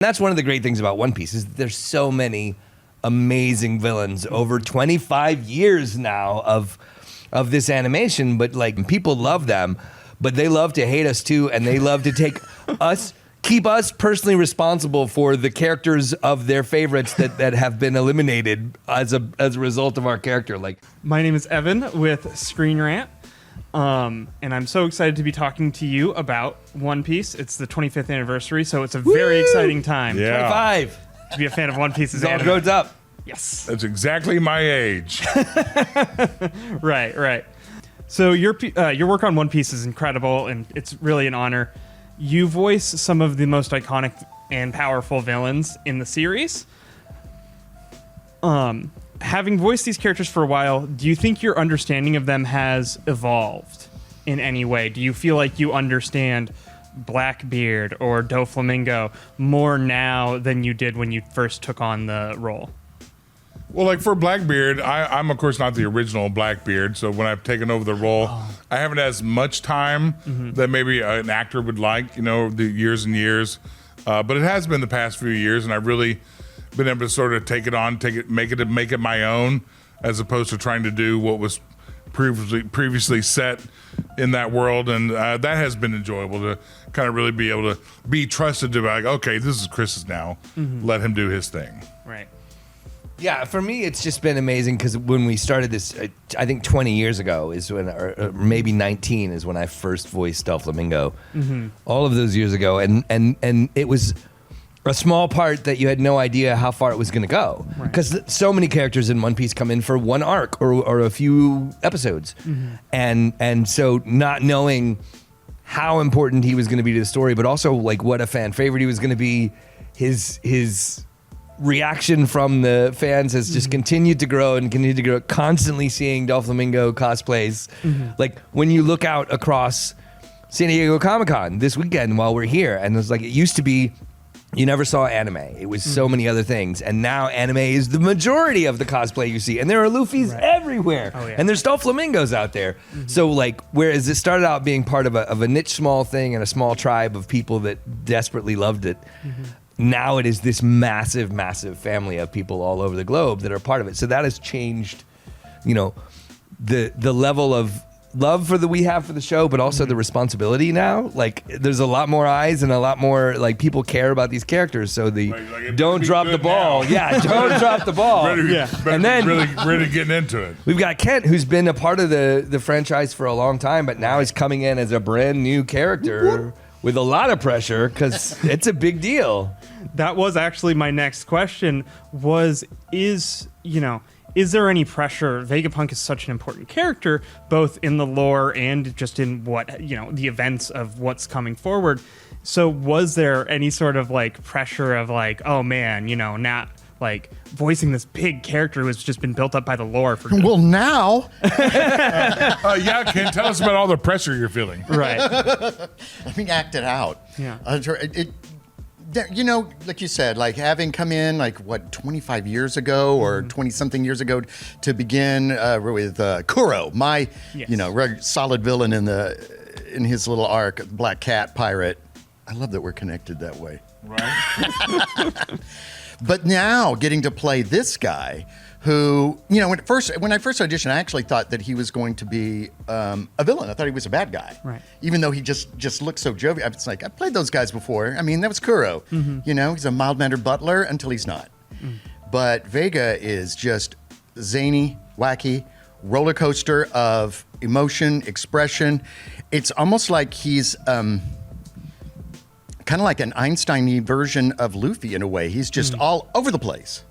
That's one of the great things about One Piece is there's so many amazing villains over 25 years now of this animation, but like people love them, but they love to hate us too, and they love to keep us personally responsible for the characters of their favorites that have been eliminated as a result of our character. Like, my name is Evan with Screen Rant. And I'm so excited to be talking to you about One Piece. It's the 25th anniversary, so it's a very exciting time. Yeah. 25 To be a fan of One Piece's it all anime. grows up. Yes. That's exactly my age. Right. So your work on One Piece is incredible, and it's really an honor. You voice some of the most iconic and powerful villains in the series. Having voiced these characters for a while, do you think your understanding of them has evolved in any way? Do you feel like you understand Blackbeard or Doflamingo more now than you did when you first took on the role? Well, like for Blackbeard, I'm of course not the original Blackbeard, so when I've taken over the role, I haven't had as much time that maybe an actor would like, the years and years. But it has been the past few years, and I've really been able to sort of take it, make it my own, as opposed to trying to do what was previously set in that world, and that has been enjoyable to kind of really be able to be trusted to be like, okay, this is Chris's now, let him do his thing. Right. Yeah, for me, it's just been amazing because when we started this, I think 20 years ago is when, or maybe 19 is when I first voiced Doflamingo. All of those years ago, and it was a small part that you had no idea how far it was going to go, because so many characters in One Piece come in for one arc or a few episodes, and so not knowing how important he was going to be to the story, but also like what a fan favorite he was going to be, his reaction from the fans has just continued to grow and continued to grow. Constantly seeing Doflamingo cosplays, like when you look out across San Diego Comic-Con this weekend while we're here, and it's like it used to be. You never saw anime. It was so many other things. And now anime is the majority of the cosplay you see. And there are Luffy's everywhere. Oh, yeah. And there's Doflamingos out there. So like, whereas it started out being part of a niche small thing and a small tribe of people that desperately loved it, now it is this massive, massive family of people all over the globe that are part of it. So that has changed, the level of love we have for the show, but also the responsibility now. Like, there's a lot more eyes and a lot more like people care about these characters. So don't drop the ball. Yeah, don't drop the ball. And then really getting into it. We've got Kent, who's been a part of the franchise for a long time, but now he's coming in as a brand new character with a lot of pressure because it's a big deal. That was actually my next question. Is there any pressure? Vegapunk is such an important character, both in the lore and just in the events of what's coming forward. So was there any sort of like pressure of like, oh man, not like voicing this big character who has just been built up by the lore for Well, now. Ken, tell us about all the pressure you're feeling. Right. I mean, act it out. Yeah. Like you said, like having come in 25 years ago or 20-something years ago to begin with Kuro, my solid villain in his little arc, Black Cat Pirate. I love that we're connected that way. Right. But now getting to play this guy who, when I first auditioned, I actually thought that he was going to be a villain. I thought he was a bad guy. Right. Even though he just looked so jovial. It's like, I've played those guys before. I mean, that was Kuro. He's a mild-mannered butler until he's not. But Vega is just zany, wacky, roller coaster of emotion, expression. It's almost like he's kind of like an Einstein-y version of Luffy in a way. He's just all over the place.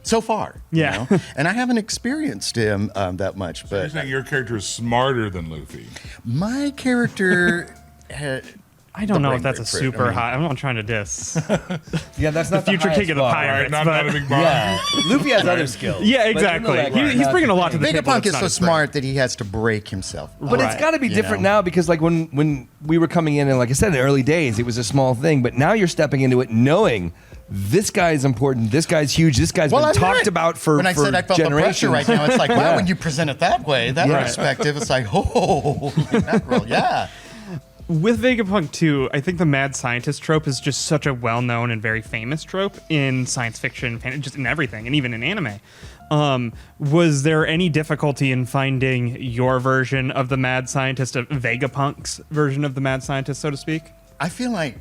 So far. Yeah. And I haven't experienced him that much. So but you're saying your character is smarter than Luffy? My character... I don't know if that's a super high. I'm not trying to diss. Yeah, that's not the future king of the pirates. Right, not a big bar. Yeah, Luffy has other skills. Yeah, exactly. He's bringing a lot to the table. Vegapunk is so smart that he has to break himself. But it's got to be different now because, like, when we were coming in, and like I said, in the early days, it was a small thing. But now you're stepping into it knowing this guy is important, this guy's huge, this guy's been talked about for generations. When I said I felt the pressure right now, it's like, wow, when you present it that way, that perspective, it's like, oh, mackerel, yeah. With Vegapunk too, I think the mad scientist trope is just such a well-known and very famous trope in science fiction, just in everything, and even in anime. Was there any difficulty in finding your version of the mad scientist, of Vegapunk's version of the mad scientist, so to speak? I feel like,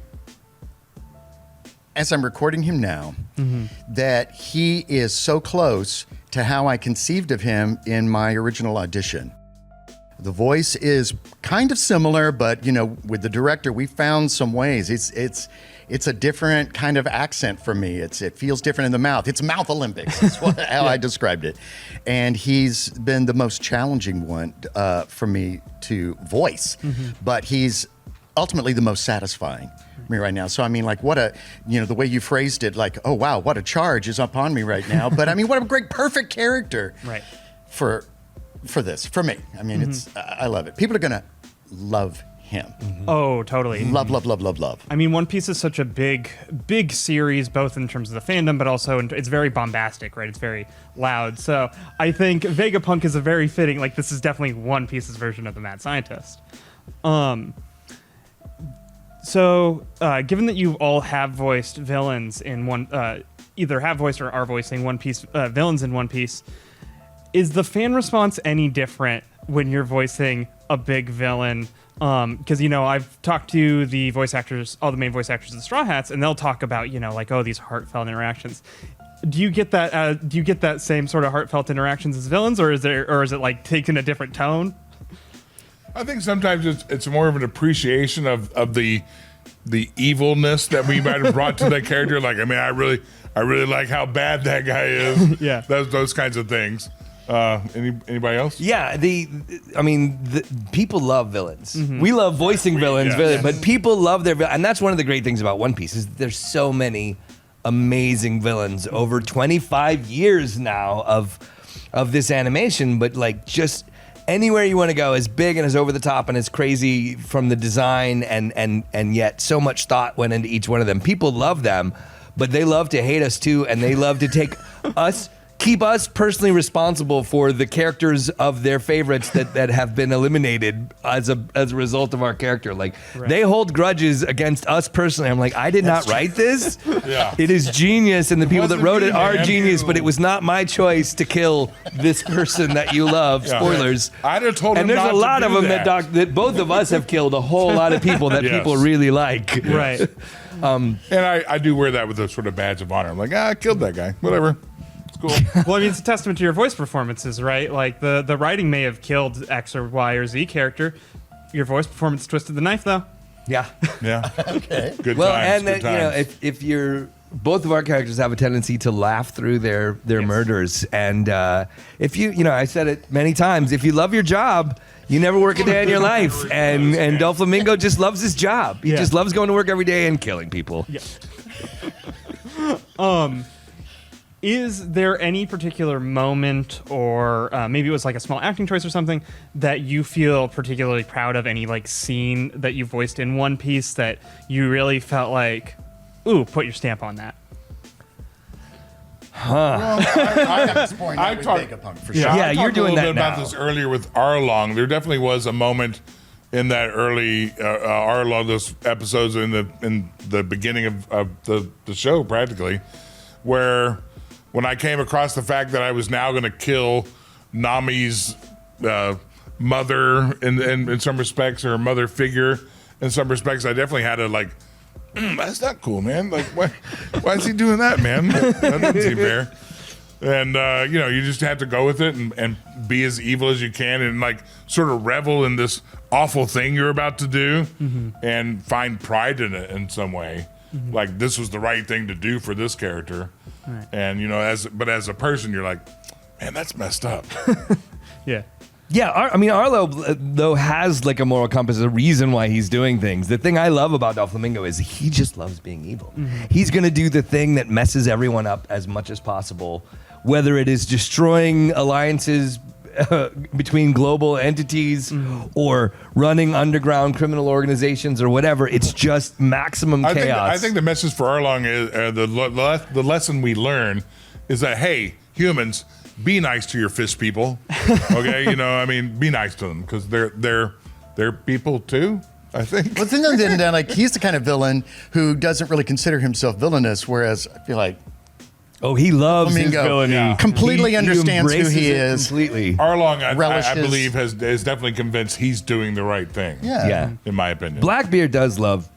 as I'm recording him now, that he is so close to how I conceived of him in my original audition. The voice is kind of similar, but with the director, we found some ways. It's a different kind of accent for me. It feels different in the mouth. It's mouth Olympics. That's how I described it. And he's been the most challenging one for me to voice, but he's ultimately the most satisfying me right now. So I mean, like, what a, the way you phrased it, like, oh wow, what a charge is upon me right now. But I mean, what a great, perfect character, right, for me. I mean, I love it. People are gonna love him. Oh, totally. Love, love, love, love, love. I mean, One Piece is such a big series, both in terms of the fandom, but also it's very bombastic, right? It's very loud. So I think Vegapunk is a very fitting, like, this is definitely One Piece's version of the mad scientist. So, given that you all have voiced villains in either have voiced or are voicing One Piece villains in One Piece, is the fan response any different when you're voicing a big villain? Because I've talked to the voice actors, all the main voice actors of the Straw Hats, and they'll talk about like, oh, these heartfelt interactions. Do you get that? Do you get that same sort of heartfelt interactions as villains, or is it like taking a different tone? I think sometimes it's more of an appreciation of the evilness that we might have brought to that character. Like, I mean, I really like how bad that guy is. Yeah, those kinds of things. Anybody else? Yeah, people love villains. We love voicing villains, but people love their and that's one of the great things about One Piece is there's so many amazing villains over 25 years now of this animation, but like just anywhere you want to go, as big and as over the top and as crazy from the design and yet so much thought went into each one of them. People love them, but they love to hate us too, and they love to keep us personally responsible for the characters of their favorites that have been eliminated as a result of our character. Like, they hold grudges against us personally. I'm like, I did not write this. Yeah. It is genius, and the people that wrote it are man. genius, but it was not my choice to kill this person that you love. Yeah. Spoilers. I'd have told him and there's not a lot to of do them that both of us have killed a whole lot of people that Yes. people really like. Right. And I do wear that with a sort of badge of honor. I'm like, I killed that guy. Whatever. It's cool. Well, I mean, it's a testament to your voice performances, right? Like, the writing may have killed X or Y or Z character. Your voice performance twisted the knife, though. Yeah. Yeah. Okay. Good Well, times. and good times. if you're both of our characters have a tendency to laugh through their murders, and if I said it many times, if you love your job, you never work a day in your life, and Doflamingo just loves his job. He just loves going to work every day and killing people. Yeah. Is there any particular moment, or maybe it was like a small acting choice or something, that you feel particularly proud of? Any like scene that you voiced in One Piece that you really felt like, ooh, put your stamp on that? Well, I got this point I with talk- Vegapunk for Yeah, sure. Yeah, I you're talked doing a little that bit about now. this earlier with Arlong. There definitely was a moment in that early Arlong, those episodes in the beginning of the show, practically, where when I came across the fact that I was now going to kill Nami's mother in some respects, or mother figure in some respects, I definitely had to like, that's not cool, man. Like, why is he doing that, man? That doesn't seem fair. And you just have to go with it and be as evil as you can, and like sort of revel in this awful thing you're about to do, and find pride in it in some way. Like, this was the right thing to do for this character. Right. And as a person, you're like, man, that's messed up. Yeah. Yeah, Arlo, though, has like a moral compass, a reason why he's doing things. The thing I love about Doflamingo is he just loves being evil. He's going to do the thing that messes everyone up as much as possible, whether it is destroying alliances between global entities or running underground criminal organizations or whatever. It's just maximum chaos. I think the message for Arlong is the lesson we learn is that, hey, humans, be nice to your fish people. Okay, be nice to them, because they're people too. I think. But then like he's the kind of villain who doesn't really consider himself villainous, whereas I feel like Oh, he loves his Flamingo villainy. completely understands who embraces he it is. completely. Arlong, I Relishes- believe, is definitely convinced he's doing the right thing. Yeah. In my opinion. Blackbeard does love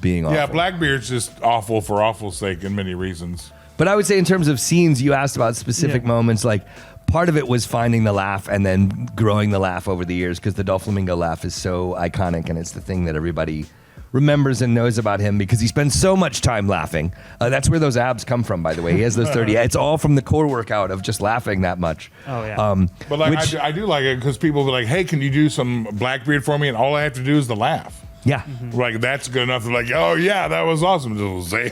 being awful. Yeah, Blackbeard's just awful for awful's sake in many reasons. But I would say in terms of scenes, you asked about specific moments, like part of it was finding the laugh and then growing the laugh over the years because the Doflamingo laugh is so iconic and it's the thing that everybody remembers and knows about him because he spends so much time laughing. That's where those abs come from, by the way. He has those 30. It's all from the core workout of just laughing that much. Oh, yeah. But like, I do like it because people be like, hey, can you do some Blackbeard for me? And all I have to do is the laugh. Yeah. Like, that's good enough. They're like, oh, yeah, that was awesome. Just say,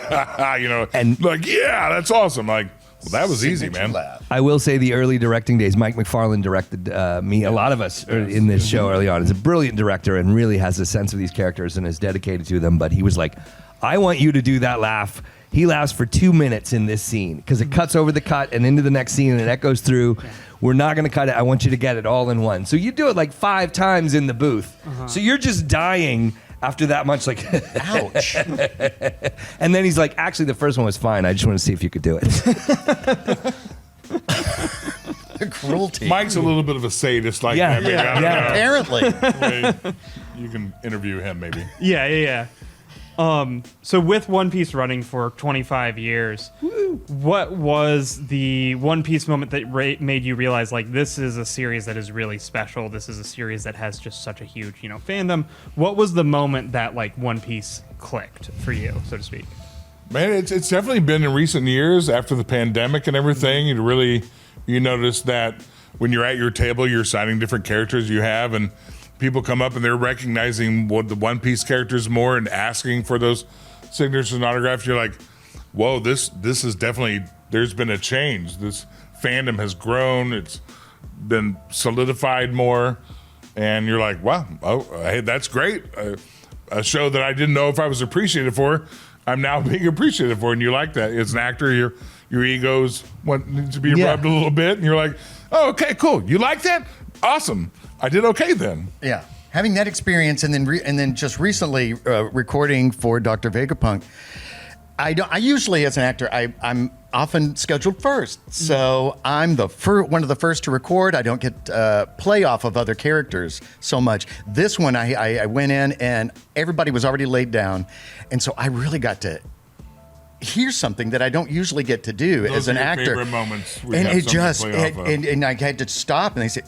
And- like, yeah, that's awesome. Like, well, that was easy, man. Laugh. I will say the early directing days, Mike McFarlane directed me, a lot of us in this show early on. He's a brilliant director and really has a sense of these characters and is dedicated to them. But he was like, I want you to do that laugh. He laughs for 2 minutes in this scene because it cuts over the cut and into the next scene and it echoes through. We're not going to cut it. I want you to get it all in one. So you do it like 5 times in the booth. So you're just dying after that much, like, Ouch. and then he's like, actually, the first one was fine. I just want to see if you could do it. Cruelty. Mike's a little bit of a sadist like Yeah. that. Maybe. I don't Yeah. Apparently. know. You can interview him, maybe. Yeah. So with One Piece running for 25 years, what was the One Piece moment that made you realize, like, this is a series that is really special? This is a series that has just such a huge, fandom. What was the moment that, like, One Piece clicked for you, so to speak? Man, it's definitely been in recent years after the pandemic and everything. You notice that when you're at your table, you're signing different characters you have, and people come up and they're recognizing what the One Piece characters more and asking for those signatures and autographs. You're like, whoa, this is definitely, there's been a change. This fandom has grown. It's been solidified more. And you're like, wow, hey, that's great. A show that I didn't know if I was appreciated for, I'm now being appreciated for. And you like that. As an actor, your egos need to be rubbed a little bit. And you're like, oh, okay, cool. You like that? Awesome. I did okay then. Yeah, having that experience, and then just recently recording for Dr. Vegapunk. I usually, as an actor, I'm often scheduled first, so I'm one of the first to record. I don't get play off of other characters so much. This one, I went in and everybody was already laid down, and so I really got to hear something that I don't usually get to do Those as an are your actor. favorite moments where you And have it something to just play off of. and I had to stop, and they said,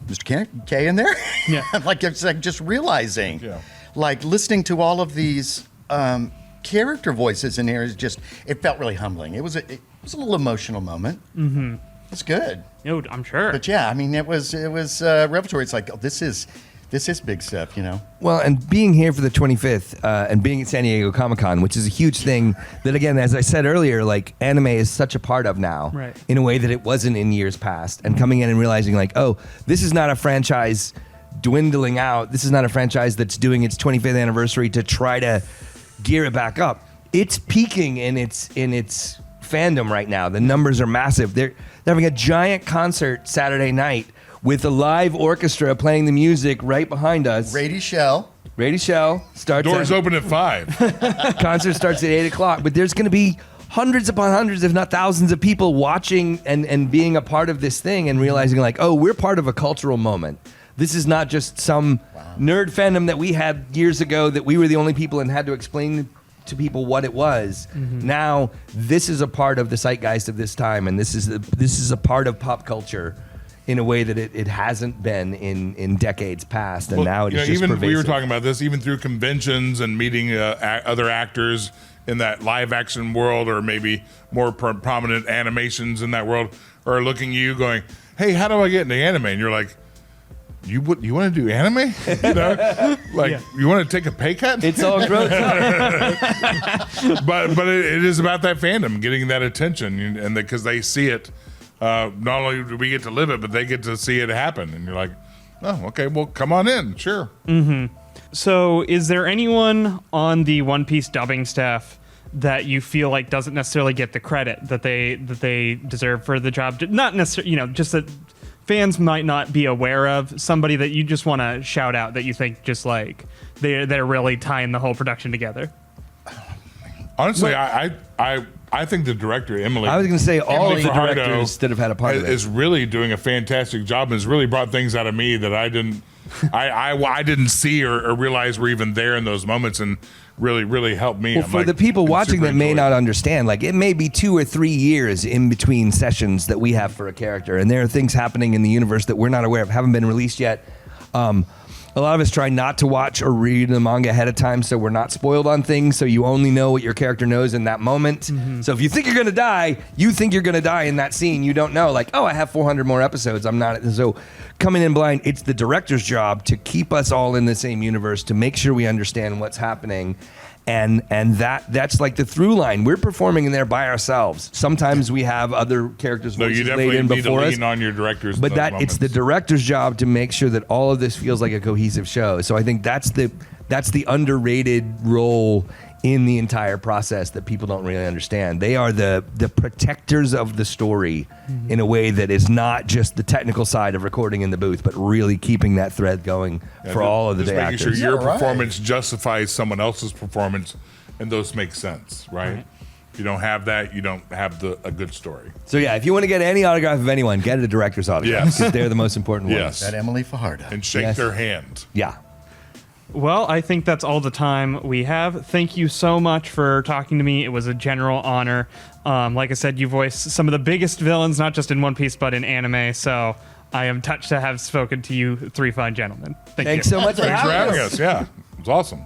Mr. K in there? Yeah. It's like just realizing, Yeah. like listening to all of these character voices in here is just, it felt really humbling. It was a little emotional moment. Mm-hmm. It's good. I'm sure. But yeah, I mean, it was revelatory. It's like, oh, this is big stuff, Well, and being here for the 25th and being at San Diego Comic-Con, which is a huge thing that, again, as I said earlier, like, anime is such a part of now Right. in a way that it wasn't in years past. And coming in and realizing, like, oh, this is not a franchise dwindling out. This is not a franchise that's doing its 25th anniversary to try to gear it back up. It's peaking in its fandom right now. The numbers are massive. They're having a giant concert Saturday night with a live orchestra playing the music right behind us. Rady Shell. Rady Shell starts. Doors open at 5. Concert starts at 8 o'clock, but there's going to be hundreds upon hundreds, if not thousands, of people watching and being a part of this thing and realizing, like, oh, we're part of a cultural moment. This is not just some nerd fandom that we had years ago that we were the only people and had to explain to people what it was. Now, this is a part of the zeitgeist of this time, and this is a part of pop culture in a way that it hasn't been in decades past, and now it is just even pervasive. we were talking about this, even through conventions and meeting other actors in that live action world, or maybe more prominent animations in that world, are looking at you going, "Hey, how do I get into anime?" And you're like, "You want to do anime? You want to take a pay cut?" It's all growth up. but it is about that fandom getting that attention, and because they see it. Not only do we get to live it, but they get to see it happen. And you're like, oh, okay, well, come on in. Sure. So is there anyone on the One Piece dubbing staff that you feel like doesn't necessarily get the credit that they deserve for the job? Not necessarily, just that fans might not be aware of? Somebody that you just want to shout out that you think just like they're really tying the whole production together. Honestly, I think the director, Emily. I was going to say all of the Fajardo directors that have had a part of it. is really doing a fantastic job and has really brought things out of me that I didn't see or realize were even there in those moments, and really helped me. Well, for the people watching that may not understand, like it may be 2 or 3 years in between sessions that we have for a character, and there are things happening in the universe that we're not aware of, haven't been released yet. A lot of us try not to watch or read the manga ahead of time, so we're not spoiled on things, so you only know what your character knows in that moment. Mm-hmm. So if you think you're going to die, you think you're going to die in that scene. You don't know, like, oh, I have 400 more episodes. I'm not. So coming in blind, it's the director's job to keep us all in the same universe, to make sure we understand what's happening. And that's like the through line. We're performing in there by ourselves. Sometimes we have other characters No, you voices laid definitely in need to before us. lean on your directors. But in those it's the moments. director's job to make sure that all of this feels like a cohesive show. So I think that's the underrated role in the entire process that people don't really understand. They are the protectors of the story in a way that is not just the technical side of recording in the booth, but really keeping that thread going for all of the just day making actors. sure your Yeah, right. performance justifies someone else's performance, and those make sense, right? If you don't have that, you don't have a good story. So yeah, if you want to get any autograph of anyone, get a director's autograph, Yes. because they're the most important ones. Yes. That Emily Fajardo. And shake Yes. their hand. Yeah. Well, I think that's all the time we have. Thank you so much for talking to me. It was a general honor. Like I said, you voiced some of the biggest villains, not just in One Piece, but in anime. So I am touched to have spoken to you three fine gentlemen. Thanks so much for Thanks for having having us. us. Yeah, it was awesome.